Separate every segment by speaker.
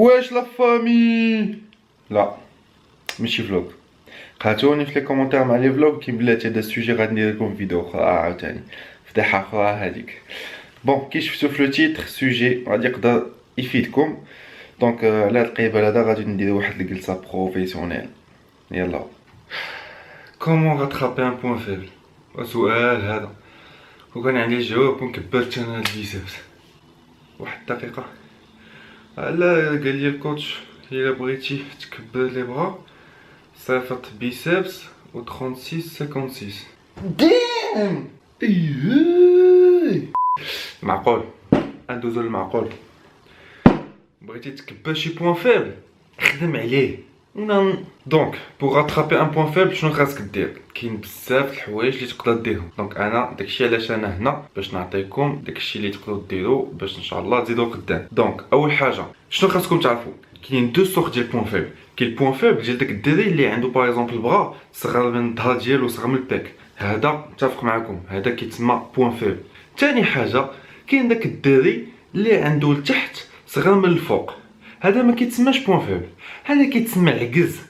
Speaker 1: واش لا فامي؟ لا ماشي فلوق. قاتوني في لي كومونتير مع لي فلوق كي بلاتي هذا السوجي غادي ندير لكم فيديو اخرى عاوتاني فضيحه اخرى هذيك. بون كي شفتو في لو تيتر سوجي غادي يقدر يفيدكم. دونك على هاد القيبه هذا غادي نديرو واحد الجلسه بروفيسيونيل. يلا كومون غاترابي ان بوين فيبل؟ سؤال هذا وكان عليه الجواب ونكبرت انا هاد البيسبس. واحد الدقيقه. على قال لي الكوتش الا بغيتي تكبر لي بغا صيفط بيسبس و 36 56. دام اييه معقول ندوزو للمعقول. بغيتي تكبر شي بوين فيبل خدم عليه. نون دونك بوغ غاترابي ان بوين فيبل شنو خاصك دير؟ كاين بزاف الحوايج اللي تقدر ديرهم. دونك انا داكشي علاش انا هنا باش نعطيكم داكشي اللي تقدروا ديروا باش ان شاء الله تزيدوا قدام. دونك اول حاجه شنو خاصكم تعرفوا؟ كاين دو سورت ديال بوين فيبل. كاين البوين فيبل ديال داك الدري اللي عنده باغ اكزومبل البغا صغر من الظهر ديالو صغر من الباك، هذا متفق معكم هذا كيتسمى بوين فيبل. ثاني حاجه كاين داك الدري اللي عنده لتحت صغر من الفوق، هذا ما كيتسماش بوين فيبل، هذا كيتسمى عجز.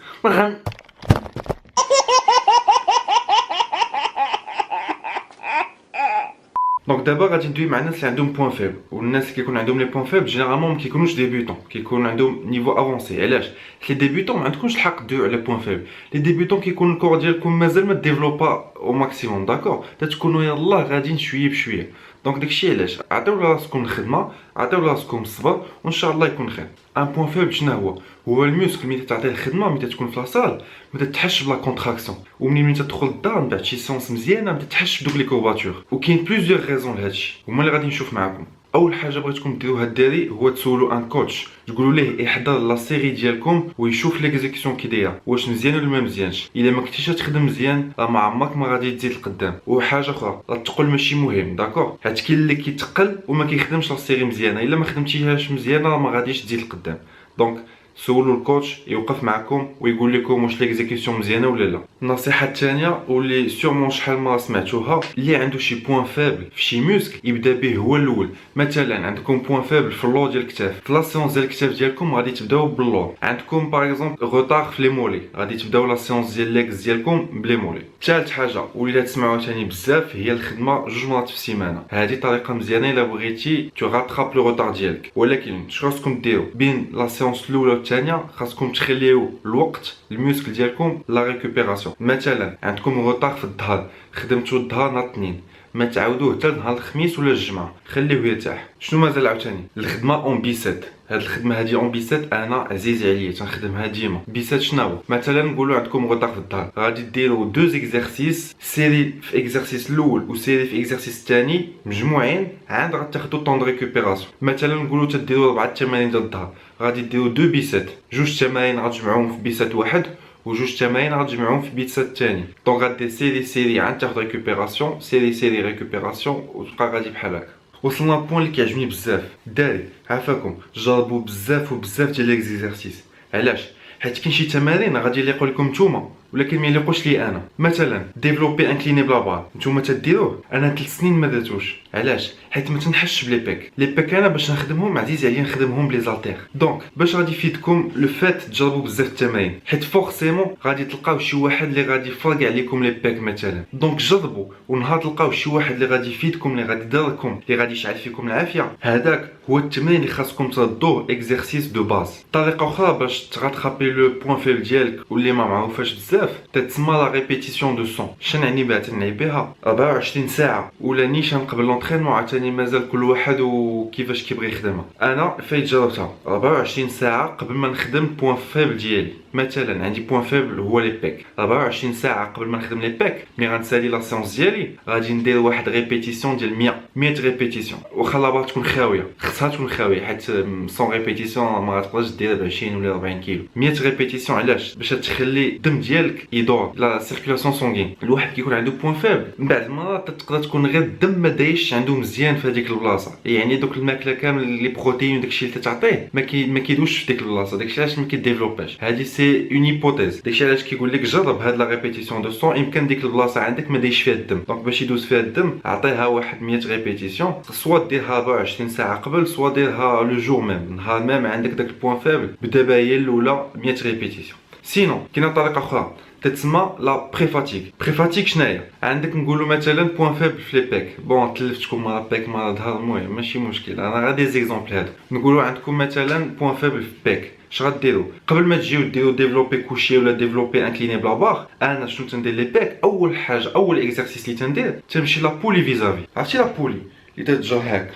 Speaker 1: دونك دابا غادي ندوي مع الناس اللي عندهم بوين فيبل، والناس اللي كيكون عندهم لي بوين فيبل جينيرالمون ما كيكونوش ديبيوتون، كيكون عندهم نيفو افونسي. علاش؟ حيت لي ديبيوتون ما عندكمش الحق ديروا على بوين فيبل. لي ديبيوتون كيكون الكور ديالكم مازال ما ديفلوبا او ماكسيموم، داكور، تتكونوا يلاه غاديين شويه بشويه. دونك داكشي علاش عطيو راسكم الخدمه، عطيو راسكم الصبر وان شاء الله يكون خير. ان بوين فيبل شنو هو؟ هو الميوسكل ملي تعطيه الخدمه ملي تكون في لاصال ما تتحش بلا كونتراكسيون، ومنين تدخل للدار من بعد شي سونس مزيانه ما تتحش بدوك لي كورباتور. وكاين بليزيور ريزون لهادشي هما اللي غادي نشوف معكم. اول حاجه بغيتكم ديروها الدري هو تسولوا ان كوتش، تقولوا ليه يحضر لا سيري ديالكم ويشوف ليكزيكسيون كي دايره واش مزيان ولا ما مزيانش. الا ما كنتيش تخدم مزيان راه ما عمرك ما غادي تزيد لقدام. وحاجه اخرى الثقل ماشي مهم، داكور، حيت كاين اللي كيتقل وما كيخدمش لا سيري مزيانه، الا ما خدمتيهاش مزيانه راه ما غاديش تزيد لقدام. دونك سولوا الكوتش يوقف معكم ويقول لكم واش ليكزيكسيون مزيانه ولا لا. النصيحه الثانيه واللي سيغمون شحال مره سمعتوها، اللي عنده شي بوين فابل في شي موسك يبدا به هو الاول. مثلا عندكم بوين فابل في اللور ديال الكتاف، في لا سيونس ديال الكتاف ديالكم غادي تبداو باللور. عندكم باغ اكزومبل روتار في لي مولي، غادي تبداو لا سيونس ديال ليكس ديالكم بلي مولي. ثالث حاجه واللي تسمعوها ثاني بزاف هي الخدمه جوج مرات في السيمانه. هذه طريقه مزيانه الا بغيتي تو راتراب لو روتار ديالك، ولكن شنو خاصكم ديروا بين لا سيونس الاولى والثانيه؟ خاصكم تخليو الوقت الميوسكل ديالكم لا ريكوبيراسيون. مثلا عندكم روتار في الظهر، خدمتو الظهر نهار الاثنين، ما تعاودوه حتى نهار الخميس ولا الجمعه، خليوه يرتاح. شنو مازال عاوتاني؟ الخدمه اون بيسات. هاد الخدمه هادي اون بيسات انا عزيز عليا تنخدمها ديما. بيسات شنو؟ مثلا نقولوا عندكم روتار في الظهر، غادي ديروا دو زيكزارسيس، سيري في اكزارسيس الاول وسيري في اكزارسيس الثاني مجموعين، عاد غتاخذوا طون دو ريكوبيراسيون. مثلا نقولوا تديروا 4 تمارين ديال الظهر، غادي ديروا دو بيسات، جوج تمارين غتجمعوهم في بيسات واحد وجوج تمارين غتجمعوهم في بيسات الثاني. دونك غادير سيري عاد تاخذ ريكوبيراسيون، سيري ريكوبيراسيون وتبقى غادي بحال هكا. وصلنا للبوين اللي كيعجبني بزاف. الدراري عافاكم جربوا بزاف وبزاف ديال ليكزيرسيس. علاش؟ حيت كاين شي تمارين غادي يليقوا لكم نتوما ولكن ما يليقوش لي انا. مثلا ديفلوبي انكليني بلا بار، نتوما تديروه، انا 3 سنين ما درتوش. علاش؟ حيت ما تنحش بلي باك. لي باك انا باش نخدمهم عزيز عليا نخدمهم بلي زالتير. دونك باش غادي يفيدكم لو فات تجربوا بزاف التمارين، حيت فورسيمون غادي تلقاو شي واحد اللي غادي يفرق عليكم لي باك مثلا. دونك جربوا، ونهار تلقاو شي واحد اللي غادي يفيدكم اللي غادي يضركم اللي غادي يشعل فيكم العافيه، هذاك هو التمرين اللي خاصكم تردوه اكزرسيس دو باز. طريقه اخرى باش تغاترابي لو بوين فيل ديالك واللي ما معروفاش بزاف تتسمى لا ريبيتيسيون دو سون. شنعني بها؟ تنعي بها 24 ساعه ولا نيشان قبل لونطرينمون، عاوتاني مازال كل واحد وكيفاش كيبغي يخدمها. انا فايت جربتها 24 ساعه قبل ما نخدم بوين فيبل ديالي. مثلا عندي بوين فيبل هو لي باك، 24 ساعه قبل ما نخدم لي باك ملي غنسالي لا سيونس ديالي غادي ندير واحد ريبيتيسيون ديال 100 ريبيتيسيون. واخا لابار تكون خاويه، خصها تكون خاويه، حيت 100 ريبيتيسيون ما غتقدرش ديرها ب 20 ولا 40 كيلو. 100 ريبيتيسيون علاش؟ باش تخلي الدم ديالك ديالك يدور لا سيركيلاسيون سونغين. الواحد كيكون عنده بوين فيبل من بعد المرات تقدر تكون غير الدم ما دايش عنده مزيان في هذيك البلاصه، يعني دوك الماكله كامل لي بروتين وداكشي اللي تعطيه ما كيدوش في ديك البلاصه، داكشي علاش ما كيديفلوباش. هذه سي اون هيبوتيز، داكشي علاش كيقول لك جرب هاد لا ريبيتيسيون دو 100، يمكن ديك البلاصه عندك ما دايش فيها الدم، دونك باش يدوز فيها الدم عطيها واحد 100 ريبيتيسيون، سوا ديرها 24 ساعه قبل سوا ديرها لو جور ميم، نهار ميم عندك داك البوين فيبل بدابا هي الاولى 100 ريبيتيسيون. سينو كاينه طريقه اخرى تتسمى لا بريفاتيك. بريفاتيك شناهي؟ عندك نقولوا مثلا بوين فيبل في لي بيك، بون تلفتكم مع بيك مع ظهر، المهم ماشي مشكل، انا غادي زيكزامبل هادو. نقولوا عندكم مثلا بوين فيبل في بيك، اش غديروا قبل ما تجيو ديروا ديفلوبي كوشي ولا ديفلوبي انكليني بلا بار؟ انا شنو تندير لي بيك؟ اول حاجه اول اكزرسيس اللي تندير تمشي لا بولي فيزافي. عرفتي لا بولي اللي تتجر هكا،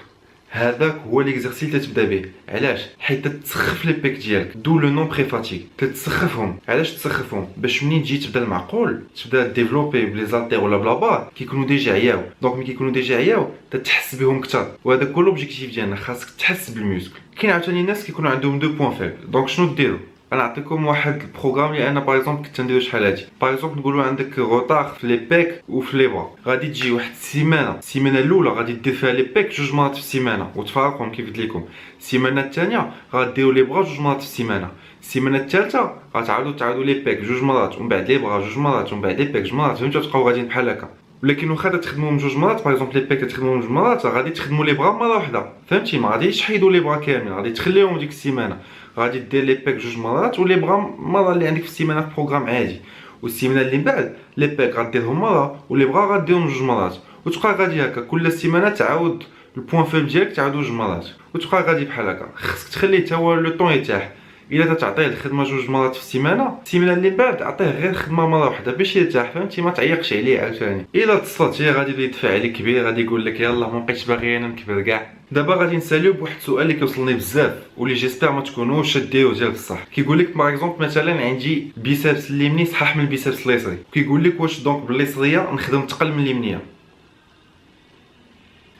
Speaker 1: هذاك هو ليكزرسيس اللي تبدا به. علاش؟ حيت تسخف لي بيك ديالك، دو لو نون بريفاتيك، تتسخفهم. علاش تسخفهم؟ باش منين تجي تبدا المعقول تبدا ديفلوبي بلي زالتير ولا بلا بار كيكونوا ديجا عياو، دونك ملي كيكونوا ديجا عياو تتحس بهم كثر، وهذا كل لوبجيكتيف ديالنا خاصك تحس بالميوسكل. كاين عاوتاني ناس كيكونوا عندهم دو بوين فيبل، دونك شنو ديروا؟ انا نعطيكم واحد البروغرام اللي انا باغ اكزومبل كنت نديرو شحال هادي. باغ اكزومبل نقولوا عندك روطار في لي بيك وفي لي برا، غادي تجي واحد السيمانه الاولى غادي دير فيها لي بيك جوج مرات في السيمانه وتفارقهم كيف قلت لكم. السيمانه الثانيه غاديروا لي برا جوج مرات في السيمانه. السيمانه الثالثه غتعاودوا لي بيك جوج مرات ومن بعد لي برا جوج مرات ومن بعد لي بيك جوج مرات، فهمتوا؟ تبقاو غاديين بحال هكا. ولكن واخا تخدموهم جوج مرات، باغ اكزومبل لي بيك تخدموهم جوج مرات، غادي تخدموا لي برا مره واحده، فهمتي؟ ما غاديش تحيدوا لي برا كاملين، غادي تخليهم ديك السيمانه، غادي دير لي بيك جوج مرات ولي برا مره اللي عندك في السيمانه في بروغرام عادي. والسيمانه اللي من بعد لي بيك غديرهم مره ولي برا غديرهم جوج مرات، وتبقى غادي هكا كل سيمانه تعاود البوين فيبل ديالك تعاودو جوج مرات، وتبقى غادي بحال هكا. خصك تخليه حتى هو لو طون يتاح. الا تعطيه الخدمه جوج مرات في السيمانه اللي بعد عطيه غير خدمه مره واحده باش يرتاح، فهمتي؟ ما تعيقش عليه عاوتاني. الا تصلت هي غادي يدفع عليك كبير، غادي يقول لك يلاه ما بقيتش باغي انا نكبر كاع. دابا غادي نساليو بواحد السؤال اللي كيوصلني بزاف واللي جيسبر ما تكونوش شديوه ديال بصح. كيقول لك باغ اكزومبل مثلا عندي بيسبس اليمني صحاح من البيسبس اليسري، كيقول لك واش دونك باليسريه نخدم ثقل من اليمنيه؟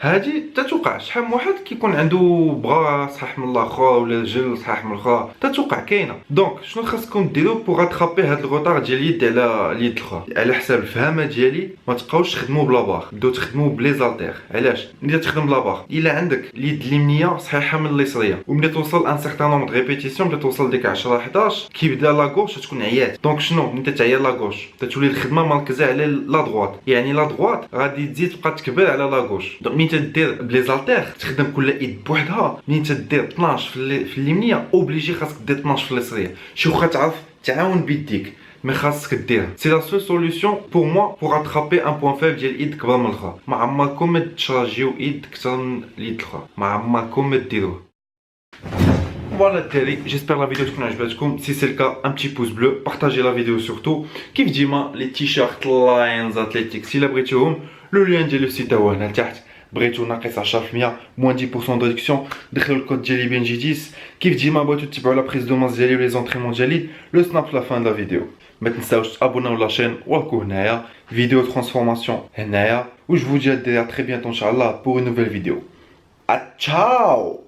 Speaker 1: هادي تتوقع شحال من واحد كيكون عنده بغا صحاح من الاخر ولا رجل صحاح من الاخر، تتوقع كاينه. دونك شنو خاصكم ديروا بوغ اترابي هاد الغوطار ديال اليد على اليد الاخرى؟ على حساب الفهامه ديالي ما تبقاوش تخدموا بلا بار، بداو تخدموا بلي زالتير. علاش؟ ملي تخدم بلا بار الا عندك اليد اليمنيه صحيحه من اليسريه، وملي توصل ان سيغتان نومبر دو ريبيتيسيون، ملي توصل ديك 10 11 كيبدا لا غوش تكون عيات. دونك شنو ملي تتعيا لا غوش تتولي الخدمه مركزه على لا دروات، يعني لا دروات غادي تزيد تبقى تكبر على لا غوش. دونك ملي تدير بلي زالتير تخدم كل ايد بوحدها، منين تدير 12 في اليمنيه اوبليجي خاصك دير 12 في اليسريه. شي واخا تعرف تعاون بيديك مي خاصك ديرها. سي لا سول سوليوشن بور موا بور اترابي ان بوين فيبل ديال ايد كبر من الاخرى. ما عمركم ما تشارجيو ايد اكثر من اليد الاخرى، ما عمركم ما ديروه. فوالا الدراري، جيسبر لا فيديو تكون عجبتكم. سي سي الكا ان بتي بوز بلو، بارطاجي لا فيديو سورتو. كيف ديما لي تيشيرت لاينز اتليتيكس الا بغيتوهم لو لين ديال السيت هو هنا لتحت. بغيتو ناقص 10% موان 10% دو ريدكسيون، دخلوا الكود ديالي بي ان جي 10. كيف ديما بغيتو تتبعوا لا بريز دو ماس ديالي ولي زونطريمون ديالي، لو سناب في لا فان لا فيديو. ما تنساوش تابوناو لاشين وراكو هنايا فيديو ترانسفورماسيون هنايا. و جو فو دي ا تري بيانتو ان شاء الله بور اون نوفيل فيديو. تشاو.